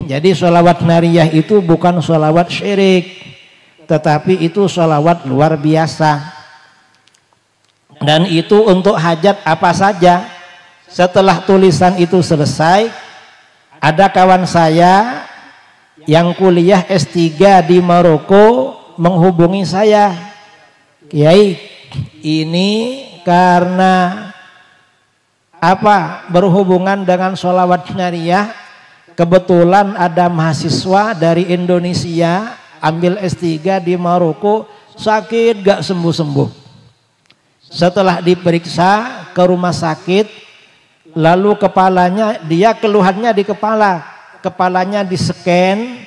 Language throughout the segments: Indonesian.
Jadi sholawat nariyah itu bukan sholawat syirik, tetapi itu sholawat luar biasa. Dan itu untuk hajat apa saja. Setelah tulisan itu selesai, ada kawan saya yang kuliah S3 di Maroko menghubungi saya, Kiai, ini karena berhubungan dengan sholawat nariyah, kebetulan ada mahasiswa dari Indonesia ambil S3 di Maroko, sakit gak sembuh-sembuh. Setelah diperiksa ke rumah sakit, lalu kepalanya, dia keluhannya di kepalanya di scan,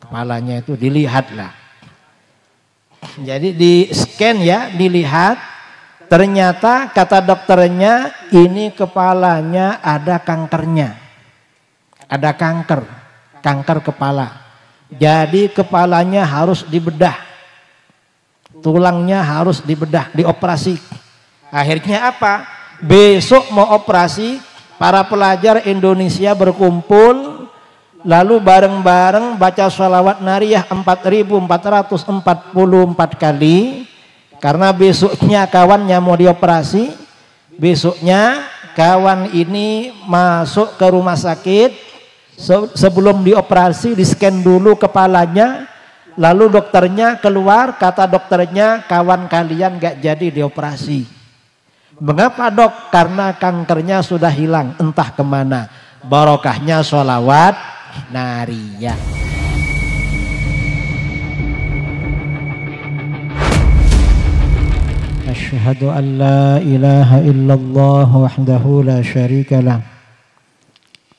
kepalanya itu dilihat lah. Jadi di scan ya, dilihat. Ternyata kata dokternya ini kepalanya ada kankernya. Ada kanker kepala. Jadi kepalanya harus dibedah. Tulangnya harus dibedah, dioperasi. Akhirnya apa? Besok mau operasi, para pelajar Indonesia berkumpul, lalu bareng-bareng baca sholawat nariyah 4.444 kali. Karena besoknya kawannya mau dioperasi, besoknya kawan ini masuk ke rumah sakit, sebelum dioperasi di scan dulu kepalanya, lalu dokternya keluar, kata dokternya kawan kalian gak jadi dioperasi. Mengapa dok? Karena kankernya sudah hilang, entah kemana. Barokahnya sholawat nariyah. أشهد أن لا إله إلا الله وحده لا شريك له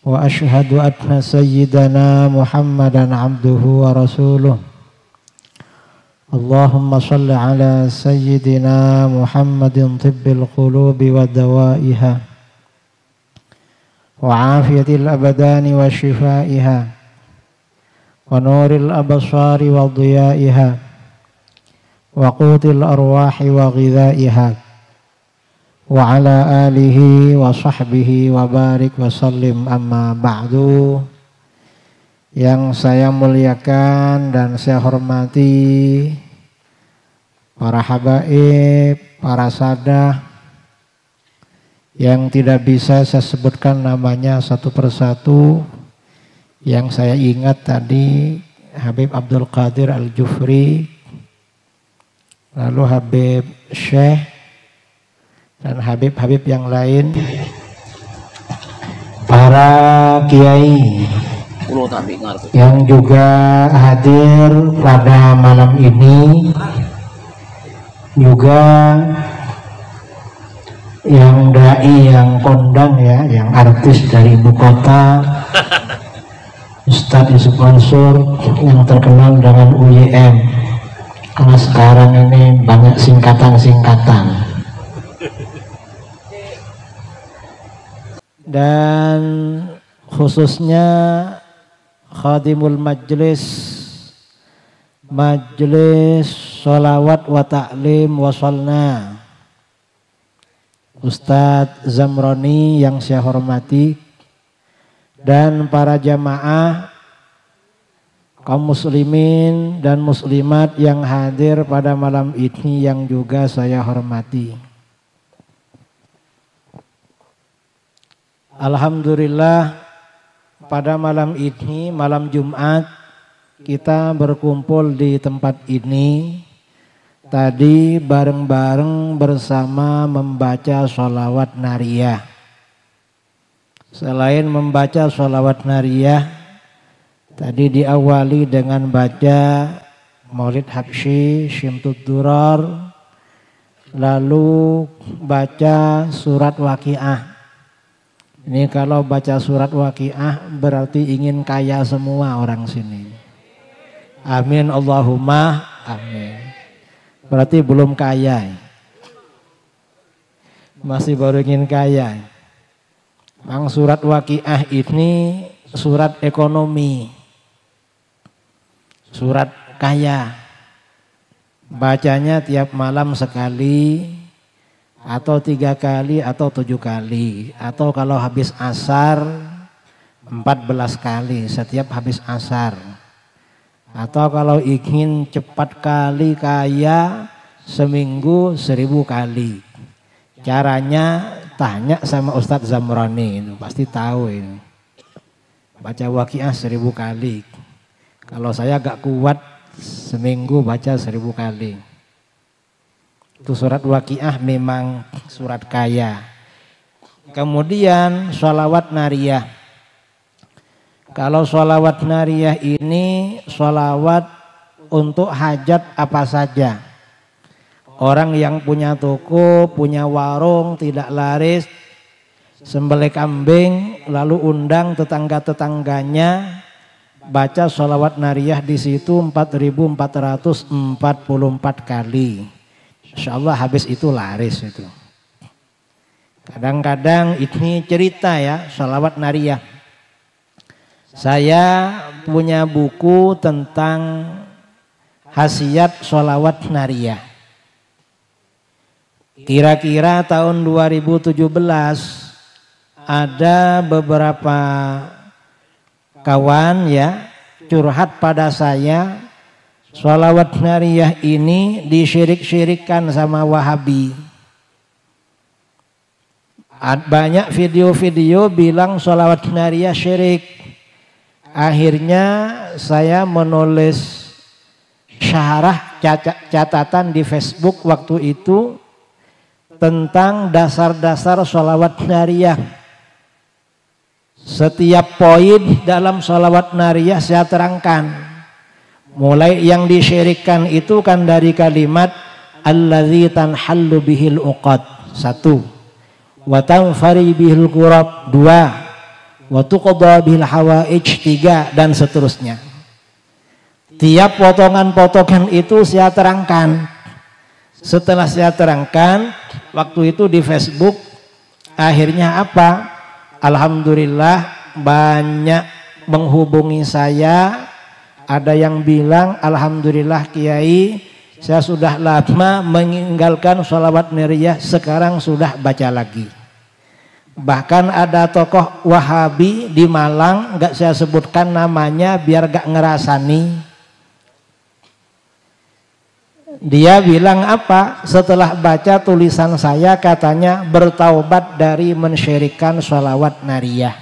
وأشهد أن سيدنا محمدا عبده ورسوله اللهم صل على سيدنا محمد طب القلوب ودوائها وعافية الأبدان وشفائها ونور الأبصار وضيائها وقوت الأرواح وغذائها وعلى آله وصحبه وبارك وسلم amma ba'du. Yang saya muliakan dan saya hormati para habaib, para sadah yang tidak bisa saya sebutkan namanya satu persatu. Yang saya ingat tadi Habib Abdul Qadir Al-Jufri, lalu Habib Syekh dan Habib-Habib yang lain, para kiai yang juga hadir pada malam ini, juga yang dai yang kondang ya, yang artis dari ibu kota, Ustadz Yusuf Mansur yang terkenal dengan UYM. Karena sekarang ini banyak singkatan-singkatan. Dan khususnya khadimul majlis sholawat wa ta'lim wasolna, Ustadz Zamroni yang saya hormati, dan para jamaah kaum muslimin dan muslimat yang hadir pada malam ini yang juga saya hormati. Alhamdulillah, pada malam ini, malam Jumat, kita berkumpul di tempat ini tadi bareng-bareng bersama membaca sholawat nariyah. Selain membaca sholawat nariyah, tadi diawali dengan baca Maulid Habsyi, Syimtud Durar, lalu baca surat Waqiah. Ini kalau baca surat Waqiah berarti ingin kaya semua orang sini. Amin Allahumma amin. Berarti belum kaya, masih baru ingin kaya. Memang surat Waqiah ini surat ekonomi, surat kaya. Bacanya tiap malam sekali, atau 3 kali, atau 7 kali, atau kalau habis asar 4 14 kali setiap habis asar. Atau kalau ingin cepat kali kaya, seminggu 1000 kali. Caranya tanya sama Ustadz Zamroni, itu pasti tahu ini. Baca Waqiah 1000 kali. Kalau saya agak kuat, seminggu baca 1000 kali. Itu surat Waqiah memang surat kaya. Kemudian sholawat nariyah. Kalau sholawat nariyah ini sholawat untuk hajat apa saja. Orang yang punya toko, punya warung, tidak laris, sembelih kambing, lalu undang tetangga-tetangganya, baca sholawat nariyah di situ 4444 kali. Insya Allah habis itu laris itu. Kadang-kadang ini cerita ya, sholawat nariyah. Saya punya buku tentang khasiat sholawat nariyah. Kira-kira tahun 2017 ada beberapa kawan ya curhat pada saya, sholawat nariyah ini disyirik-syirikkan sama Wahabi. Banyak video-video bilang sholawat nariyah syirik. Akhirnya saya menulis syarah catatan di Facebook waktu itu tentang dasar-dasar sholawat nariyah. Setiap poin dalam sholawat nariyah saya terangkan. Mulai yang disyirikkan itu kan dari kalimat allazi tanhallu bihil uqad, 1. Wa tanfari bihil qurab, 2. Wa tuqda bihil hawaij, 3, dan seterusnya. Tiap potongan-potongan itu saya terangkan. Setelah saya terangkan waktu itu di Facebook, akhirnya apa? Alhamdulillah banyak menghubungi saya. Ada yang bilang, alhamdulillah Kiai, saya sudah lama meninggalkan sholawat nariyah, sekarang sudah baca lagi. Bahkan ada tokoh Wahabi di Malang, gak saya sebutkan namanya biar gak ngerasani. Dia bilang apa? Setelah baca tulisan saya, katanya bertaubat dari mensyirikkan sholawat nariyah.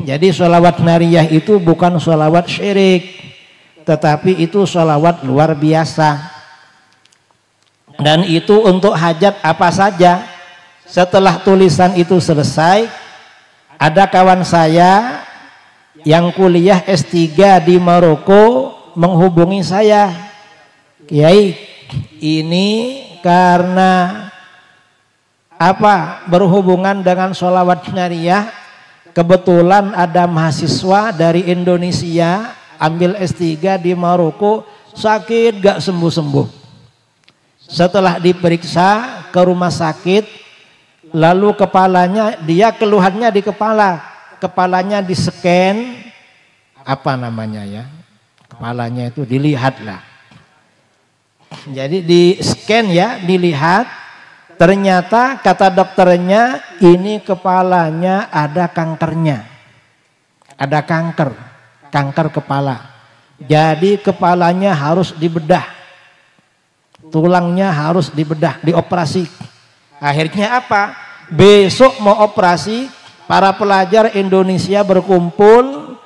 Jadi sholawat nariyah itu bukan sholawat syirik, tetapi itu sholawat luar biasa. Dan itu untuk hajat apa saja. Setelah tulisan itu selesai, ada kawan saya yang kuliah S3 di Maroko menghubungi saya. Kiai, ini karena apa? Berhubungan dengan sholawat nariyah. Kebetulan ada mahasiswa dari Indonesia ambil S3 di Maroko, sakit gak sembuh-sembuh. Setelah diperiksa ke rumah sakit, lalu kepalanya, dia keluhannya di kepala, kepalanya di scan, apa namanya ya, kepalanya itu dilihat lah. Jadi di scan ya, dilihat, ternyata kata dokternya ini kepalanya ada kankernya, ada kanker kepala. Jadi kepalanya harus dibedah, tulangnya harus dibedah, dioperasi. Akhirnya apa? Besok mau operasi, para pelajar Indonesia berkumpul,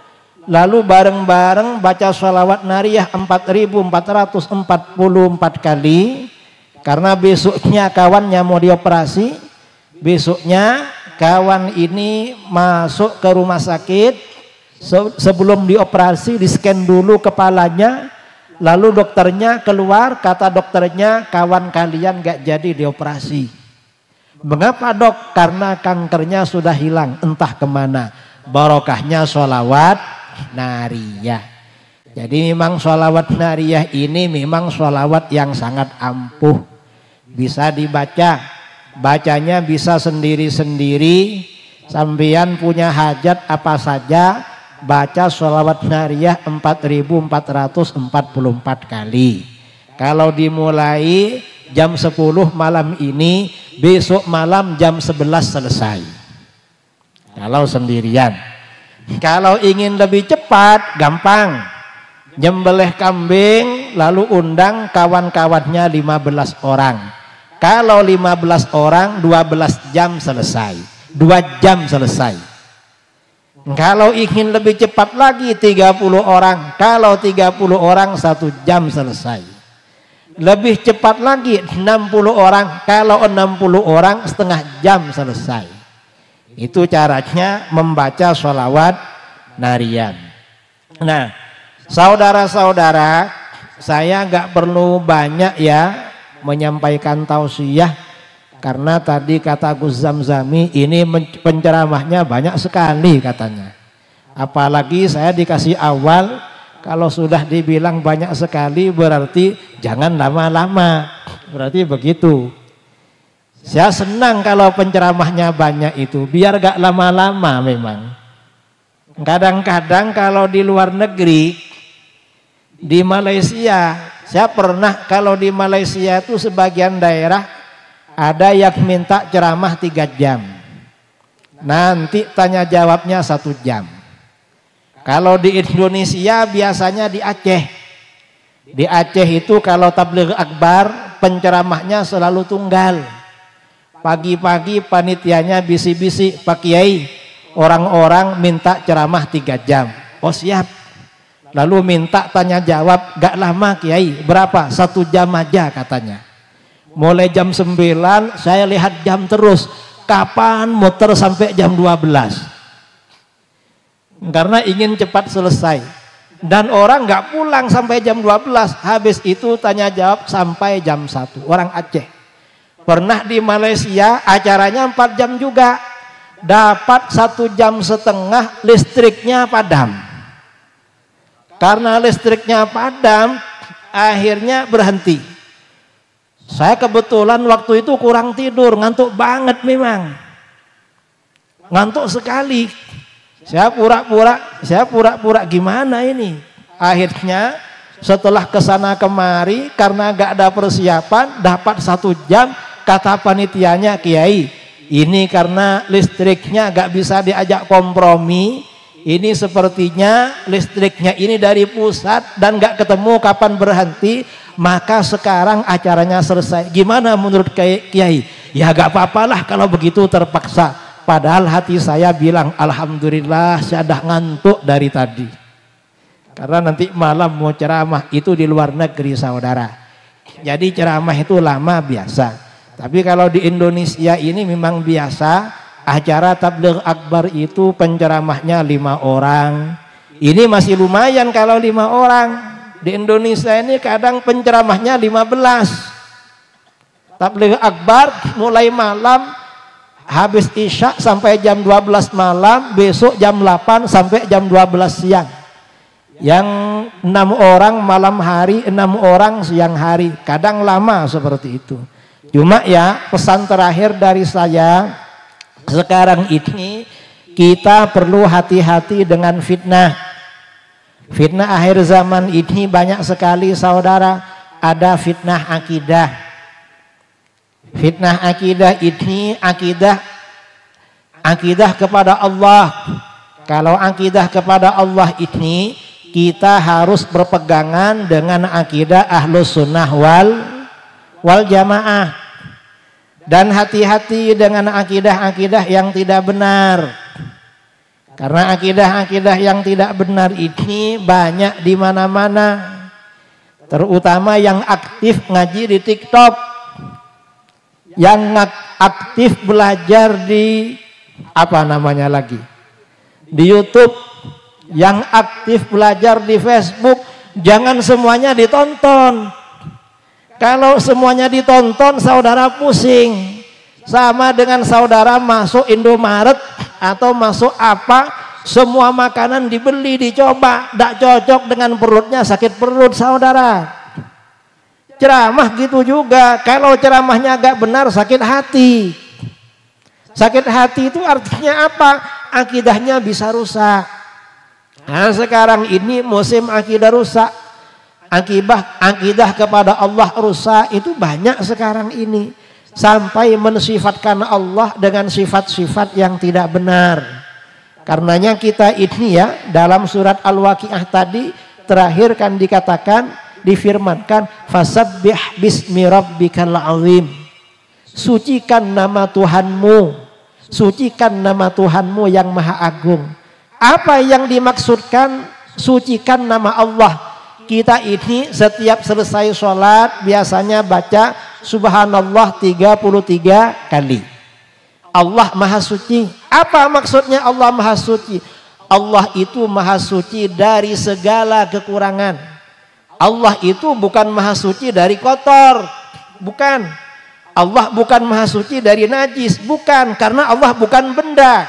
lalu bareng-bareng baca sholawat nariyah 4444 kali. Karena besoknya kawannya mau dioperasi, besoknya kawan ini masuk ke rumah sakit. Sebelum dioperasi, di scan dulu kepalanya, lalu dokternya keluar, kata dokternya kawan kalian gak jadi dioperasi. Mengapa dok? Karena kankernya sudah hilang, entah kemana. Barokahnya sholawat nariyah. Jadi memang sholawat nariyah ini memang sholawat yang sangat ampuh. Bisa dibaca, bacanya bisa sendiri-sendiri. Sampean punya hajat apa saja, baca sholawat nariyah 4444 kali. Kalau dimulai jam 10 malam ini, besok malam jam 11 selesai. Kalau sendirian. Kalau ingin lebih cepat, gampang. Nyembelih kambing, lalu undang kawan-kawannya 15 orang. Kalau 15 orang, 12 jam selesai. 2 jam selesai. Kalau ingin lebih cepat lagi, 30 orang. Kalau 30 orang, 1 jam selesai. Lebih cepat lagi, 60 orang. Kalau 60 orang, setengah jam selesai. Itu caranya membaca sholawat narian. Nah, saudara-saudara, saya nggak perlu banyak ya menyampaikan tausiah, karena tadi kata Gus Zamzami ini penceramahnya banyak sekali katanya. Apalagi saya dikasih awal, kalau sudah dibilang banyak sekali berarti jangan lama-lama, berarti begitu. Saya senang kalau penceramahnya banyak itu, biar gak lama-lama memang. Kadang-kadang kalau di luar negeri, di Malaysia, saya pernah kalau di Malaysia itu sebagian daerah ada yang minta ceramah 3 jam. Nanti tanya jawabnya 1 jam. Kalau di Indonesia biasanya di Aceh. Di Aceh itu kalau tabligh akbar penceramahnya selalu tunggal. Pagi-pagi panitianya bisi-bisi, Pak Kiai, orang-orang minta ceramah 3 jam. Oh siap. Lalu minta tanya jawab, gak lama Kiai, berapa? 1 jam aja katanya. Mulai jam 9 saya lihat jam terus, kapan muter sampai jam 12. Karena ingin cepat selesai. Dan orang gak pulang sampai jam 12, habis itu tanya jawab sampai jam 1. Orang Aceh. Pernah di Malaysia acaranya 4 jam juga, dapat 1,5 jam listriknya padam. Karena listriknya padam, akhirnya berhenti. Saya kebetulan waktu itu kurang tidur, ngantuk banget memang. Ngantuk sekali. Saya pura-pura gimana ini? Akhirnya setelah kesana kemari, karena gak ada persiapan, dapat 1 jam, kata panitianya, Kiai, ini karena listriknya gak bisa diajak kompromi. Ini sepertinya listriknya ini dari pusat dan gak ketemu kapan berhenti, maka sekarang acaranya selesai. Gimana menurut Kiai? Ya gak apa-apalah kalau begitu terpaksa. Padahal hati saya bilang, alhamdulillah saya dah ngantuk dari tadi. Karena nanti malam mau ceramah itu di luar negeri saudara. Jadi ceramah itu lama biasa. Tapi kalau di Indonesia ini memang biasa. Acara tabligh akbar itu penceramahnya 5 orang. Ini masih lumayan kalau 5 orang. Di Indonesia ini kadang penceramahnya 15. Tabligh akbar mulai malam, habis isya sampai jam 12 malam, besok jam 8 sampai jam 12 siang. Yang 6 orang malam hari, 6 orang siang hari. Kadang lama seperti itu. Cuma ya pesan terakhir dari saya, sekarang ini kita perlu hati-hati dengan fitnah. Fitnah akhir zaman ini banyak sekali saudara. Ada fitnah akidah. Fitnah akidah ini akidah kepada Allah. Kalau akidah kepada Allah ini kita harus berpegangan dengan akidah Ahlus Sunnah wal Jamaah. Dan hati-hati dengan akidah-akidah yang tidak benar. Karena akidah-akidah yang tidak benar ini banyak di mana-mana. Terutama yang aktif ngaji di TikTok. Yang aktif belajar di apa namanya lagi? Di YouTube. Yang aktif belajar di Facebook. Jangan semuanya ditonton. Kalau semuanya ditonton, saudara pusing. Sama dengan saudara masuk Indomaret atau masuk apa, semua makanan dibeli, dicoba, tidak cocok dengan perutnya, sakit perut saudara. Ceramah gitu juga, kalau ceramahnya agak benar, sakit hati. Sakit hati itu artinya apa? Akidahnya bisa rusak. Nah, sekarang ini musim akidah rusak. Akidah kepada Allah rusak itu banyak sekarang ini, sampai mensifatkan Allah dengan sifat-sifat yang tidak benar. Karenanya kita ini ya dalam surat Al-Waqiah tadi terakhir kan dikatakan, difirmankan, fasabbih bismi rabbikal azim. Sucikan nama Tuhanmu, sucikan nama Tuhanmu yang maha agung. Apa yang dimaksudkan sucikan nama Allah? Kita ini setiap selesai sholat biasanya baca subhanallah 33 kali. Allah maha suci. Apa maksudnya Allah maha suci? Allah itu maha suci dari segala kekurangan. Allah itu bukan maha suci dari kotor. Bukan. Allah bukan maha suci dari najis. Bukan. Karena Allah bukan benda.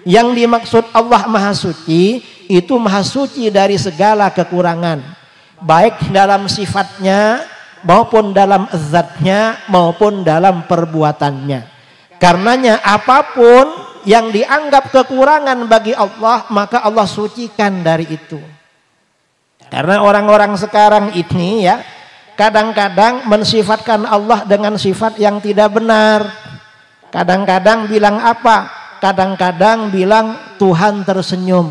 Yang dimaksud Allah maha suci itu maha suci dari segala kekurangan. Baik dalam sifatnya maupun dalam zatnya maupun dalam perbuatannya. Karenanya apapun yang dianggap kekurangan bagi Allah, maka Allah sucikan dari itu. Karena orang-orang sekarang ini ya, kadang-kadang mensifatkan Allah dengan sifat yang tidak benar. Kadang-kadang bilang apa? Kadang-kadang bilang Tuhan tersenyum.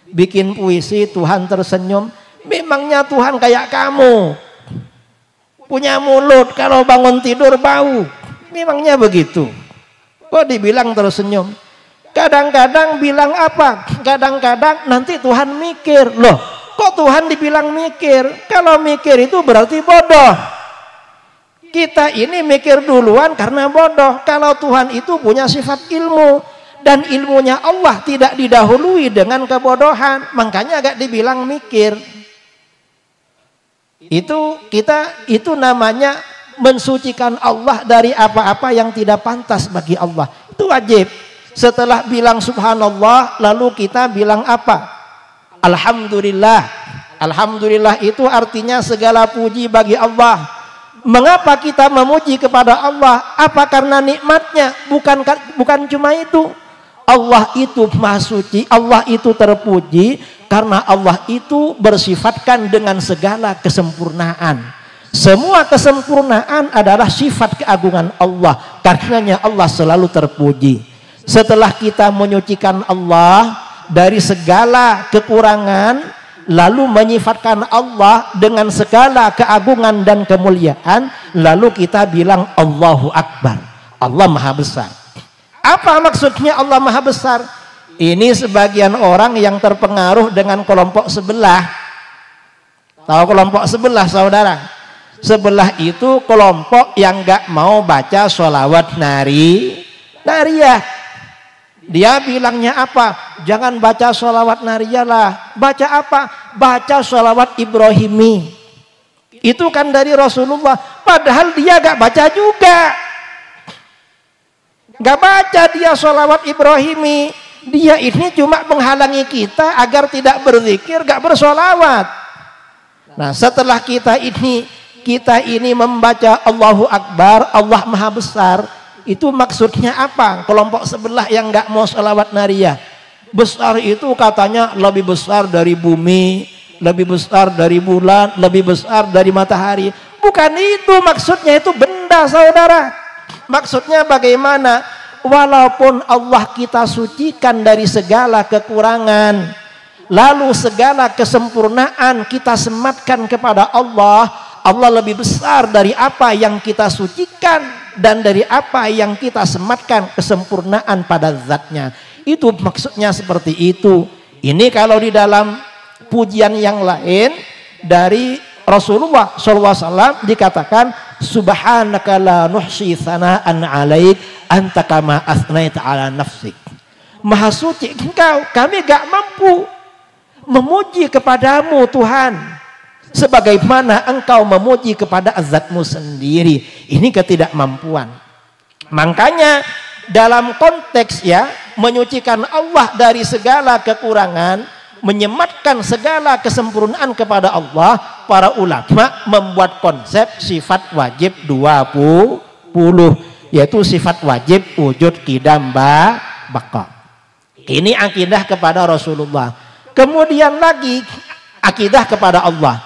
Bikin puisi Tuhan tersenyum. Memangnya Tuhan kayak kamu? Punya mulut, kalau bangun tidur bau. Memangnya begitu? Kok dibilang tersenyum? Kadang-kadang bilang apa? Kadang-kadang nanti Tuhan mikir. Loh, kok Tuhan dibilang mikir? Kalau mikir itu berarti bodoh. Kita ini mikir duluan karena bodoh. Kalau Tuhan itu punya sifat ilmu. Dan ilmunya Allah tidak didahului dengan kebodohan. Makanya agak dibilang mikir. Itu namanya mensucikan Allah dari apa-apa yang tidak pantas bagi Allah. Itu wajib. Setelah bilang subhanallah, lalu kita bilang apa? Alhamdulillah. Alhamdulillah itu artinya segala puji bagi Allah. Mengapa kita memuji kepada Allah? Apa karena nikmatnya? Bukan cuma itu. Allah itu maha suci, Allah itu terpuji karena Allah itu bersifatkan dengan segala kesempurnaan. Semua kesempurnaan adalah sifat keagungan Allah. Karenanya Allah selalu terpuji. Setelah kita menyucikan Allah dari segala kekurangan, lalu menyifatkan Allah dengan segala keagungan dan kemuliaan, lalu kita bilang Allahu Akbar. Allah maha besar. Apa maksudnya Allah maha besar? Ini sebagian orang yang terpengaruh dengan kelompok sebelah. Tahu kelompok sebelah, saudara? Sebelah itu kelompok yang gak mau baca sholawat nariyah. Dia bilangnya apa? Jangan baca sholawat nariyah lah. Baca apa? Baca sholawat Ibrahimi. Itu kan dari Rasulullah. Padahal dia gak baca juga. Gak baca dia sholawat Ibrahimi. Dia ini cuma menghalangi kita agar tidak berzikir, gak bersholawat. Nah, setelah kita ini membaca Allahu Akbar, Allah maha besar, itu maksudnya apa? Kelompok sebelah yang nggak mau sholawat nariyah. Besar itu katanya lebih besar dari bumi, lebih besar dari bulan, lebih besar dari matahari. Bukan itu maksudnya, itu benda, saudara. Maksudnya bagaimana? Walaupun Allah kita sucikan dari segala kekurangan, lalu segala kesempurnaan kita sematkan kepada Allah, Allah lebih besar dari apa yang kita sucikan dan dari apa yang kita sematkan kesempurnaan pada zatnya. Itu maksudnya seperti itu. Ini kalau di dalam pujian yang lain dari Rasulullah SAW dikatakan subhanaka la nuhsi thana'an 'alaik anta kama asnaita 'ala nafsik. Maha suci engkau, kami gak mampu memuji kepadamu Tuhan sebagaimana engkau memuji kepada zatmu sendiri. Ini ketidakmampuan. Makanya dalam konteks ya menyucikan Allah dari segala kekurangan, menyematkan segala kesempurnaan kepada Allah, para ulama membuat konsep sifat wajib 20, yaitu sifat wajib wujud qidam baqa. Ini akidah kepada Rasulullah. Kemudian lagi akidah kepada Allah.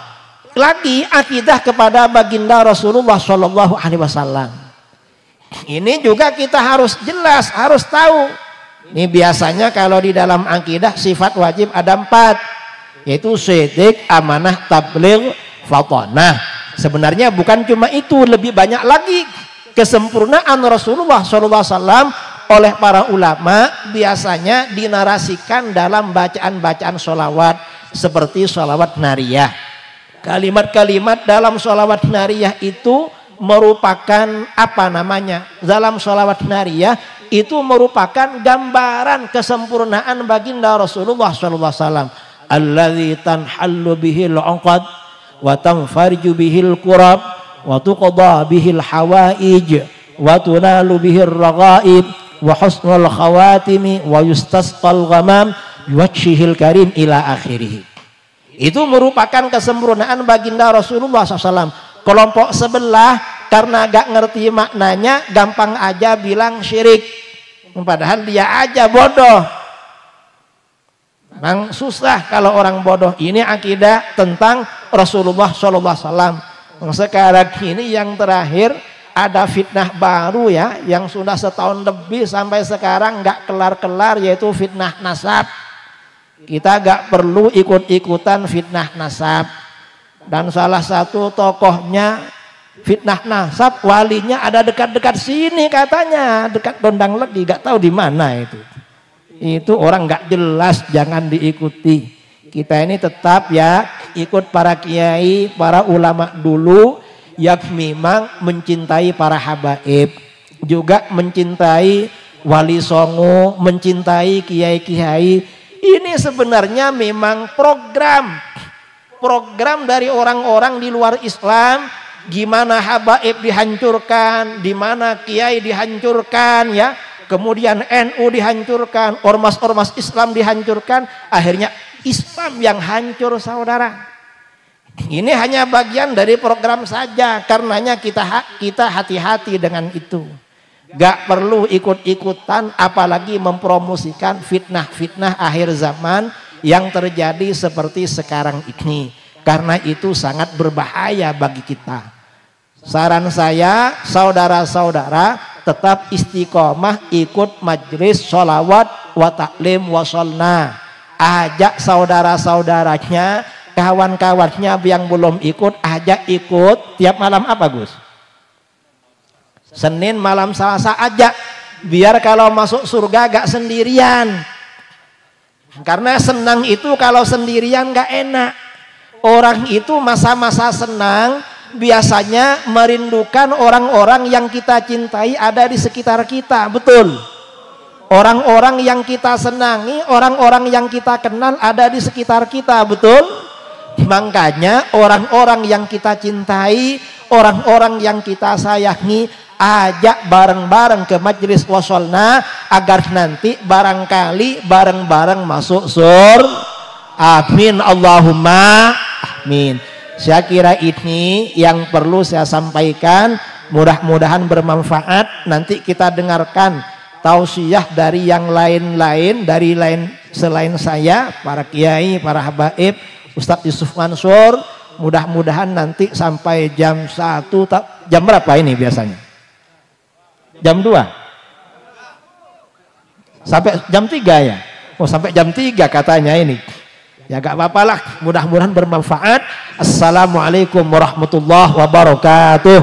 Lagi akidah kepada baginda Rasulullah SAW. Ini juga kita harus jelas, harus tahu Ini biasanya kalau di dalam akidah sifat wajib ada 4, yaitu siddiq, amanah, tabligh, fatanah. Sebenarnya bukan cuma itu, lebih banyak lagi. Kesempurnaan Rasulullah SAW oleh para ulama biasanya dinarasikan dalam bacaan-bacaan sholawat seperti sholawat nariyah. Kalimat-kalimat dalam sholawat nariyah itu merupakan apa namanya? Dalam sholawat nariyah itu merupakan gambaran kesempurnaan baginda Rasulullah SAW. Alladzi tanhallu bihil 'uqad wa tanfarju bihil kurab wa tuqda bihil hawaij wa tunalu bihir raghaib wa husnul khawatimi wa yustasqal ghamam biwajhihil karim ila akhirih. Itu merupakan kesempurnaan baginda Rasulullah SAW. Kelompok sebelah karena gak ngerti maknanya gampang aja bilang syirik, padahal dia aja bodoh. Memang susah kalau orang bodoh. Ini akidah tentang Rasulullah SAW. Sekarang ini yang terakhir ada fitnah baru ya, yang sudah setahun lebih sampai sekarang gak kelar-kelar, yaitu fitnah nasab. Kita gak perlu ikut-ikutan fitnah nasab. Dan salah satu tokohnya fitnah nasab, walinya ada dekat-dekat sini katanya, dekat Dondang Legi, gak tahu di mana itu. Itu orang gak jelas, jangan diikuti. Kita ini tetap ya ikut para kiai, para ulama dulu yang memang mencintai para habaib, juga mencintai wali songo, mencintai kiai-kiai. Ini sebenarnya memang program dari orang-orang di luar Islam, gimana habaib dihancurkan, di mana kiai dihancurkan ya, kemudian NU dihancurkan, ormas-ormas Islam dihancurkan, akhirnya Islam yang hancur, saudara. Ini hanya bagian dari program saja, karenanya kita hati-hati dengan itu. Gak perlu ikut-ikutan, apalagi mempromosikan fitnah-fitnah akhir zaman yang terjadi seperti sekarang ini. Karena itu sangat berbahaya bagi kita. Saran saya, saudara-saudara, tetap istiqomah ikut majelis sholawat wa taklim wa sholna. Ajak saudara-saudaranya, kawan-kawannya yang belum ikut, ajak ikut. Tiap malam apa Gus? Senin malam Selasa aja, biar kalau masuk surga gak sendirian. Karena senang itu kalau sendirian gak enak. Orang itu masa-masa senang biasanya merindukan orang-orang yang kita cintai ada di sekitar kita, betul. Orang-orang yang kita senangi, orang-orang yang kita kenal ada di sekitar kita, betul. Makanya orang-orang yang kita cintai, orang-orang yang kita sayangi, ajak bareng-bareng ke majelis wasolna agar nanti barangkali bareng-bareng masuk surga. Amin Allahumma amin. Saya kira ini yang perlu saya sampaikan, mudah-mudahan bermanfaat. Nanti kita dengarkan tausiah dari yang lain-lain, dari selain saya, para kiai, para habaib, Ustadz Yusuf Mansur. Mudah-mudahan nanti sampai jam 1, jam berapa ini biasanya? Jam 2 sampai jam 3 ya. Oh, sampai jam 3 katanya ini. Ya gak apa-apa lah, mudah-mudahan bermanfaat. Assalamualaikum warahmatullahi wabarakatuh.